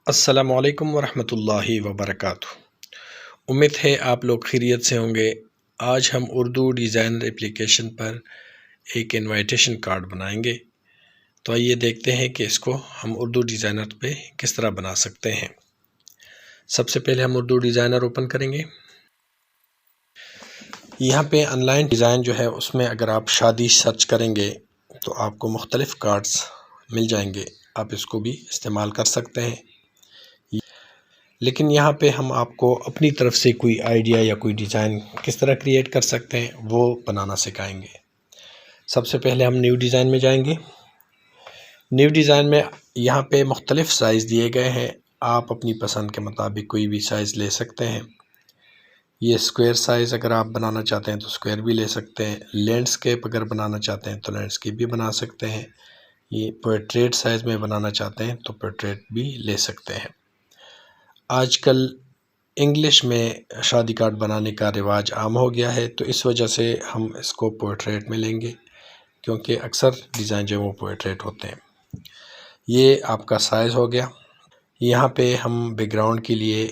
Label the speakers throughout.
Speaker 1: अस्सलामु अलैकुम वरहमतुल्लाहि वबरकातुहू। उम्मीद है आप लोग खैरियत से होंगे। आज हम उर्दू डिज़ाइनर एप्लीकेशन पर एक इनविटेशन कार्ड बनाएंगे। तो आइए देखते हैं कि इसको हम उर्दू डिज़ाइनर पे किस तरह बना सकते हैं। सबसे पहले हम उर्दू डिज़ाइनर ओपन करेंगे। यहाँ पे ऑनलाइन डिज़ाइन जो है उसमें अगर आप शादी सर्च करेंगे तो आपको मुख्तलिफ़ कार्ड्स मिल जाएंगे। आप इसको भी इस्तेमाल कर सकते हैं, लेकिन यहाँ पे हम आपको अपनी तरफ से कोई आइडिया या कोई डिज़ाइन किस तरह क्रिएट कर सकते हैं वो बनाना सिखाएंगे। सबसे पहले हम न्यू डिज़ाइन में जाएंगे। न्यू डिज़ाइन में यहाँ पे मुख्तलिफ़ साइज़ दिए गए हैं। आप अपनी पसंद के मुताबिक कोई भी साइज़ ले सकते हैं। ये स्क्वायर साइज़ अगर आप बनाना चाहते हैं तो स्क्वायर भी ले सकते हैं। लैंडस्केप अगर बनाना चाहते हैं तो लैंडस्केप भी बना सकते हैं। ये पोर्ट्रेट साइज़ में बनाना चाहते हैं तो पोर्ट्रेट भी ले सकते हैं। आजकल इंग्लिश में शादी कार्ड बनाने का रिवाज आम हो गया है, तो इस वजह से हम इसको पोर्ट्रेट में लेंगे, क्योंकि अक्सर डिज़ाइन जो वो पोर्ट्रेट होते हैं। ये आपका साइज़ हो गया। यहाँ पे हम बैकग्राउंड के लिए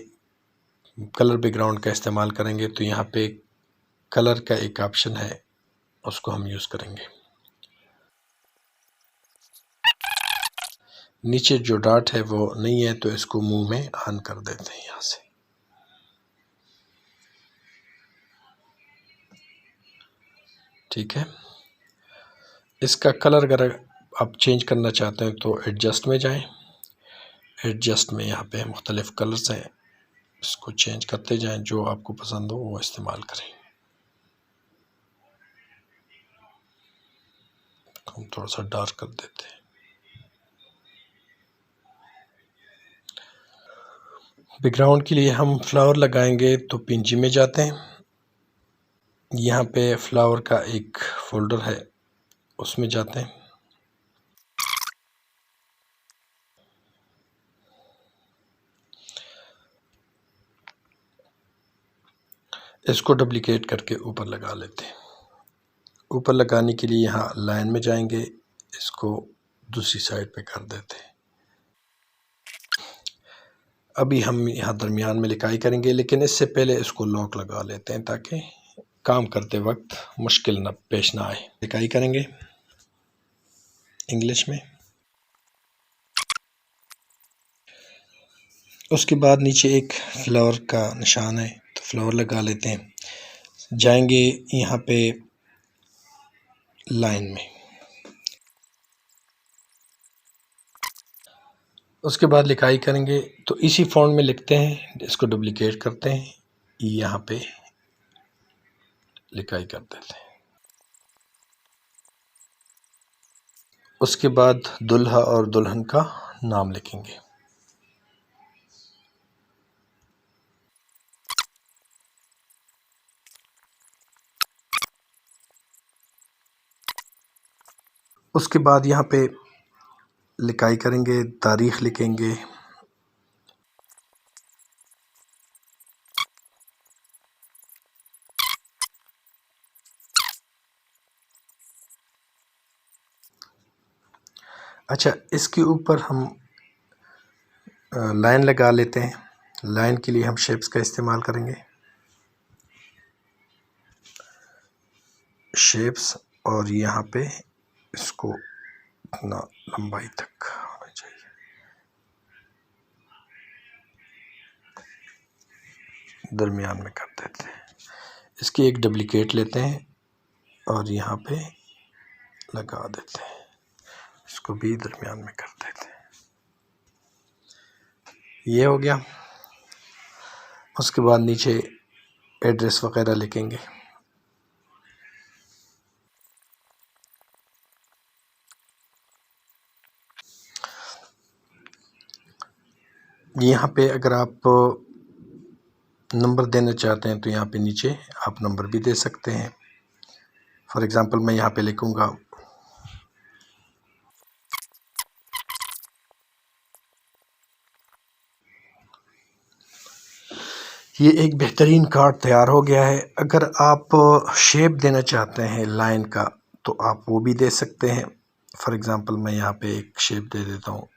Speaker 1: कलर बैकग्राउंड का इस्तेमाल करेंगे, तो यहाँ पे कलर का एक ऑप्शन है, उसको हम यूज़ करेंगे। नीचे जो डॉट है वो नहीं है, तो इसको मुंह में ऑन कर देते हैं यहाँ से। ठीक है। इसका कलर अगर आप चेंज करना चाहते हैं तो एडजस्ट में जाएं। एडजस्ट में यहाँ पे मुख्तलिफ़ कलर्स हैं, इसको चेंज करते जाएं, जो आपको पसंद हो वो इस्तेमाल करें। हम थोड़ा सा डार्क कर देते हैं। बैकग्राउंड के लिए हम फ्लावर लगाएंगे, तो पिंजी में जाते हैं। यहाँ पे फ्लावर का एक फोल्डर है, उसमें जाते हैं। इसको डुप्लीकेट करके ऊपर लगा लेते हैं। ऊपर लगाने के लिए यहाँ लाइन में जाएंगे, इसको दूसरी साइड पे कर देते हैं। अभी हम यहाँ दरमियान में लिखाई करेंगे, लेकिन इससे पहले इसको लॉक लगा लेते हैं ताकि काम करते वक्त मुश्किल न पेश ना आए। लिखाई करेंगे इंग्लिश में। उसके बाद नीचे एक फ्लावर का निशान है, तो फ्लावर लगा लेते हैं। जाएंगे यहाँ पे लाइन में। उसके बाद लिखाई करेंगे, तो इसी फॉन्ट में लिखते हैं। इसको डुप्लीकेट करते हैं, यहाँ पे लिखाई कर देते हैं। उसके बाद दुल्हा और दुल्हन का नाम लिखेंगे। उसके बाद यहाँ पे लिखाई करेंगे, तारीख़ लिखेंगे। अच्छा, इसके ऊपर हम लाइन लगा लेते हैं। लाइन के लिए हम शेप्स का इस्तेमाल करेंगे। शेप्स, और यहाँ पे इसको इतना लंबाई तक होना चाहिए। दरमियान में कर देते हैं। इसकी एक डुप्लीकेट लेते हैं और यहाँ पे लगा देते हैं। इसको भी दरमियान में कर देते हैं। ये हो गया। उसके बाद नीचे एड्रेस वगैरह लिखेंगे। यहाँ पे अगर आप नंबर देना चाहते हैं तो यहाँ पे नीचे आप नंबर भी दे सकते हैं। फॉर एग्ज़ाम्पल मैं यहाँ पे लिखूँगा ये एक बेहतरीन कार्ड तैयार हो गया है। अगर आप शेप देना चाहते हैं लाइन का तो आप वो भी दे सकते हैं। फॉर एग्ज़ाम्पल मैं यहाँ पे एक शेप दे देता हूँ।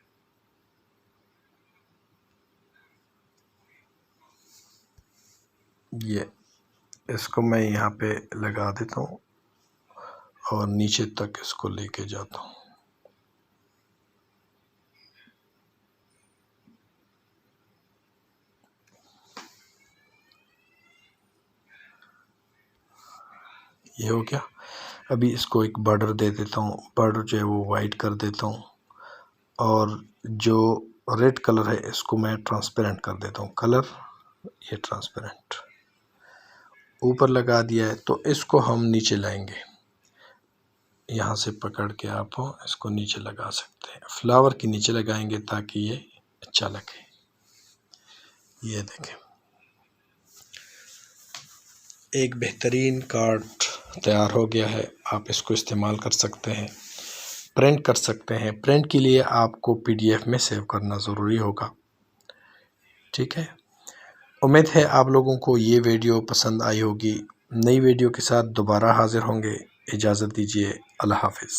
Speaker 1: ये इसको मैं यहाँ पे लगा देता हूँ और नीचे तक इसको लेके जाता हूँ। ये हो गया। अभी इसको एक बॉर्डर दे देता हूँ, बॉर्डर जो है वो वाइट कर देता हूँ और जो रेड कलर है इसको मैं ट्रांसपेरेंट कर देता हूँ। कलर ये ट्रांसपेरेंट ऊपर लगा दिया है, तो इसको हम नीचे लाएंगे। यहाँ से पकड़ के आप इसको नीचे लगा सकते हैं, फ्लावर के नीचे लगाएंगे ताकि ये अच्छा लगे। ये देखें, एक बेहतरीन कार्ड तैयार हो गया है। आप इसको इस्तेमाल कर सकते हैं, प्रिंट कर सकते हैं। प्रिंट के लिए आपको PDF में सेव करना ज़रूरी होगा। ठीक है, उम्मीद है आप लोगों को ये वीडियो पसंद आई होगी। नई वीडियो के साथ दोबारा हाजिर होंगे। इजाज़त दीजिए, अल्लाह हाफ़िज़।